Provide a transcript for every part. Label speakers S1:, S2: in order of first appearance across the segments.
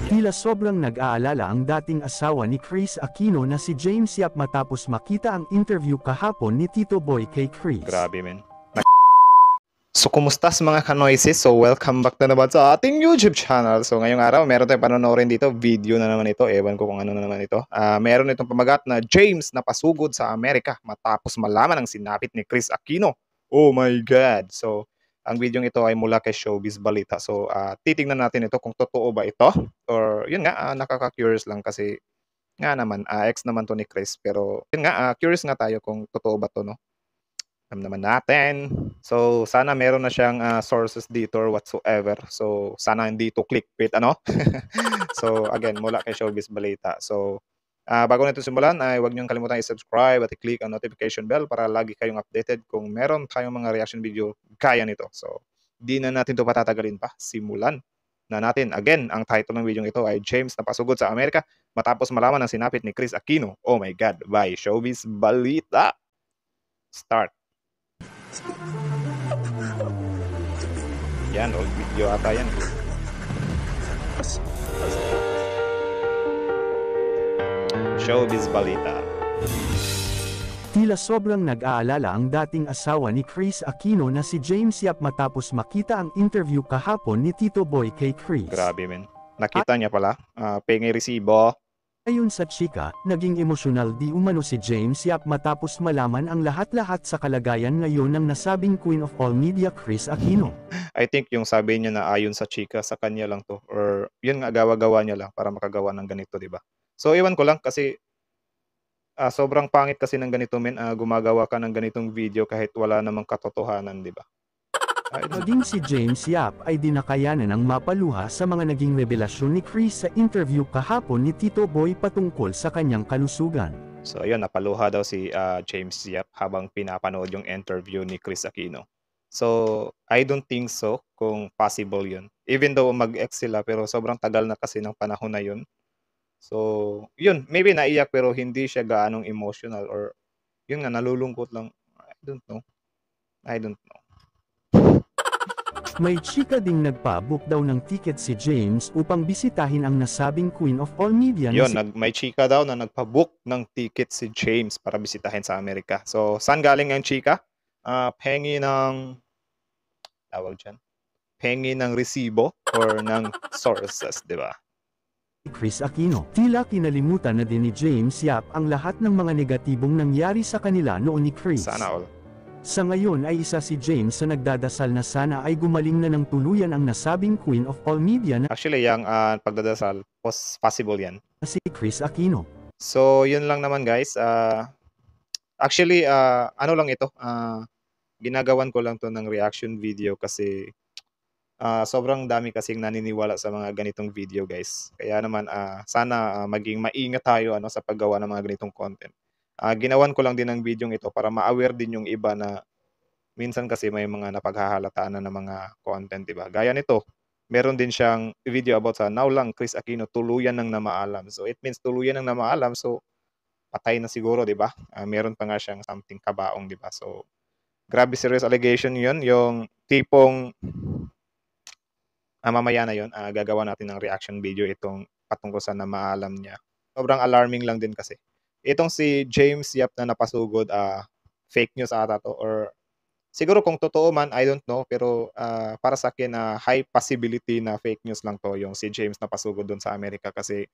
S1: Tila sobrang nag-aalala ang dating asawa ni Chris Aquino na si James Yap matapos makita ang interview kahapon ni Tito Boy kay Chris.
S2: Grabe, men. So, kumusta sa mga kanoises? So, welcome back na naman sa ating YouTube channel. So, ngayong araw, meron tayong panonorin dito. Video na naman ito. Ewan ko kung ano na naman ito. Meron itong pamagat na James na pasugod sa Amerika matapos malaman ang sinapit ni Chris Aquino. Oh my God! So, ang video ito ay mula kay Showbiz Balita. So, titingnan natin ito kung totoo ba ito. Or, yun nga, nakaka-curious lang kasi nga naman, ex naman to ni Chris. Pero, yun nga, curious nga tayo kung totoo ba to, no? Alam naman natin. So, sana meron na siyang sources dito or whatsoever. So, sana hindi to clickbait, ano? So, again, mula kay Showbiz Balita. So, bago nito simulan, ay huwag niyong kalimutan i-subscribe at i-click ang notification bell para lagi kayong updated kung meron tayong mga reaction video kaya nito. So, di na natin to patatagalin pa. Simulan na natin. Again, ang title ng video ito ay James na pasugod sa Amerika matapos malaman ang sinapit ni Chris Aquino. Oh my God, by Showbiz Balita. Start. Yan, old video ata yan. Showbiz Balita.
S1: Tila sobrang nag-aalala ang dating asawa ni Chris Aquino na si James Yap matapos makita ang interview kahapon ni Tito Boy kay Chris.
S2: Grabe, men. Nakita niya pala. Pengi resibo.
S1: Ayon sa chika, naging emosyonal di umano si James Yap matapos malaman ang lahat-lahat sa kalagayan ngayon ng nasabing Queen of All Media Chris Aquino.
S2: I think yung sabi niya na ayon sa chika, sa kanya lang to. Or yun nga, gawa-gawa niya lang para makagawa ng ganito, di ba? So, iwan ko lang kasi sobrang pangit kasi ng ganito, men. Gumagawa ka ng ganitong video kahit wala namang katotohanan, di ba?
S1: Maging si James Yap ay dinakayanan ng mapaluha sa mga naging revelasyon ni Chris sa interview kahapon ni Tito Boy patungkol sa kanyang kalusugan.
S2: So ayun, napaluha daw si James Yap habang pinapanood yung interview ni Chris Aquino. So I don't think so kung possible yun. Even though mag-ex sila pero sobrang tagal na kasi ng panahon na yun. So yun, maybe naiyak pero hindi siya gaanong emotional or yun nga, nalulungkot lang. I don't know.
S1: May chika ding nagpa-book daw ng ticket si James upang bisitahin ang nasabing Queen of All Media
S2: Yun,
S1: na
S2: may chika daw na nagpa-book ng ticket si James para bisitahin sa Amerika. So, saan galing ang chika? Pengi ng, tawag dyan, pengi ng resibo or ng sources, di ba?
S1: Chris Aquino. Tila kinalimutan na din ni James Yap ang lahat ng mga negatibong nangyari sa kanila noon ni Chris.
S2: Sana all.
S1: Sa ngayon ay isa si James sa nagdadasal na sana ay gumaling na ng tuluyan ang nasabing Queen of All Media na
S2: Actually, yung pagdadasal, possible yan.
S1: si Chris Aquino.
S2: So, yun lang naman guys. Actually, ano lang ito, ginagawan ko lang to ng reaction video kasi sobrang dami kasing naniniwala sa mga ganitong video guys. Kaya naman, sana maging maingat tayo sa paggawa ng mga ganitong content. Ginawan ko lang din ng video ito para ma-aware din yung iba na minsan kasi may mga napaghahalataan na ng mga content, diba? Gaya nito, meron din siyang video about sa now lang Chris Aquino tuluyan ng namaalam. So it means tuluyan ng namaalam, so patay na siguro, diba? Meron pa nga siyang something kabaong, diba? So grabe serious allegation yun, yung tipong mamaya na yun, gagawa natin ng reaction video itong patungkol sa namaalam niya. Sobrang alarming lang din kasi. Itong si James Yap na napasugod, fake news ata to or siguro kung totoo man, I don't know, pero para sa akin high possibility na fake news lang to yung si James na pasugod doon sa Amerika kasi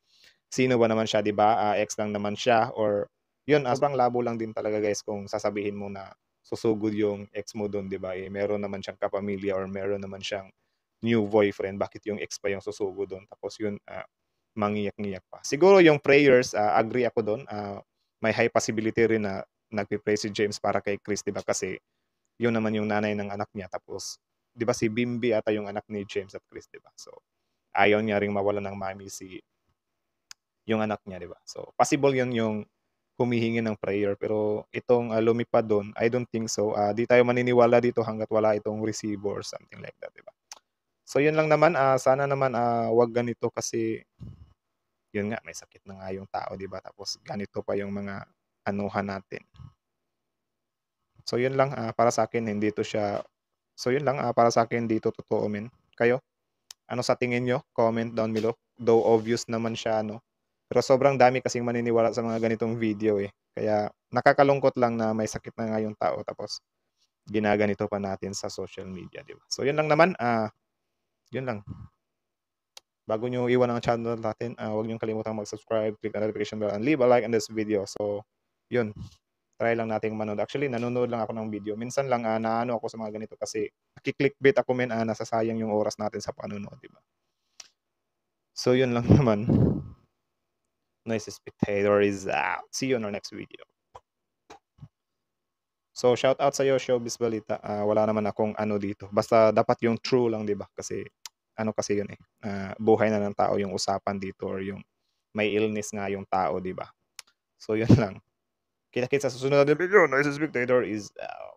S2: sino ba naman siya, 'di ba? Ex lang naman siya or yun, sobrang labo lang din talaga guys kung sasabihin mo na susugod yung ex mo doon, 'di ba? Meron naman siyang kapamilya or meron naman siyang new boyfriend, bakit yung ex pa yung susugod doon? Tapos yun, mangiyak-ngiyak pa. Siguro yung prayers, agree ako doon. May high possibility rin na nagpe-pray si James para kay Chris, 'di ba? Kasi yun naman yung nanay ng anak niya. Tapos, 'di ba si Bimbi ata yung anak ni James at Chris, 'di ba? So, ayaw niya ring mawalan ng mami yung anak niya, 'di ba? So, possible yun yung humihingi ng prayer. Pero itong lumipad doon, I don't think so. Di tayo maniniwala dito hanggat wala itong resibo or something like that, 'di ba? So, yun lang naman. Sana naman wag ganito kasi yun nga, may sakit na nga yung tao, 'di ba? Tapos ganito pa yung mga anuhan natin. So yun lang para sa akin hindi to siya. So yun lang para sa akin dito totoo men. kayo. Ano sa tingin nyo? Comment down below. Though obvious naman siya, no? Pero sobrang dami kasing maniniwala sa mga ganitong video eh. Kaya nakakalungkot lang na may sakit na nga yung tao tapos ginaganito pa natin sa social media, di ba? So yun lang naman, yun lang. Bago nyo iwan ang channel natin, huwag nyo kalimutang mag-subscribe, click the notification bell, and leave a like on this video. So, yun. Try lang nating manood. Actually, nanonood lang ako ng video. Minsan lang, naano ako sa mga ganito kasi nakiklickbait ako nasasayang yung oras natin sa panonood, di ba? So, yun lang naman. Nice Spectator is out. See you on our next video. So, shout out sa iyo, Showbiz Balita. Wala naman akong ano dito. Basta dapat yung true lang, di ba? Kasi, ano kasi yun eh. Buhay na ng tao yung usapan dito or yung may illness nga yung tao, di ba? So, yun lang. Kita-kits sa susunod na video. Nice Spectator is out.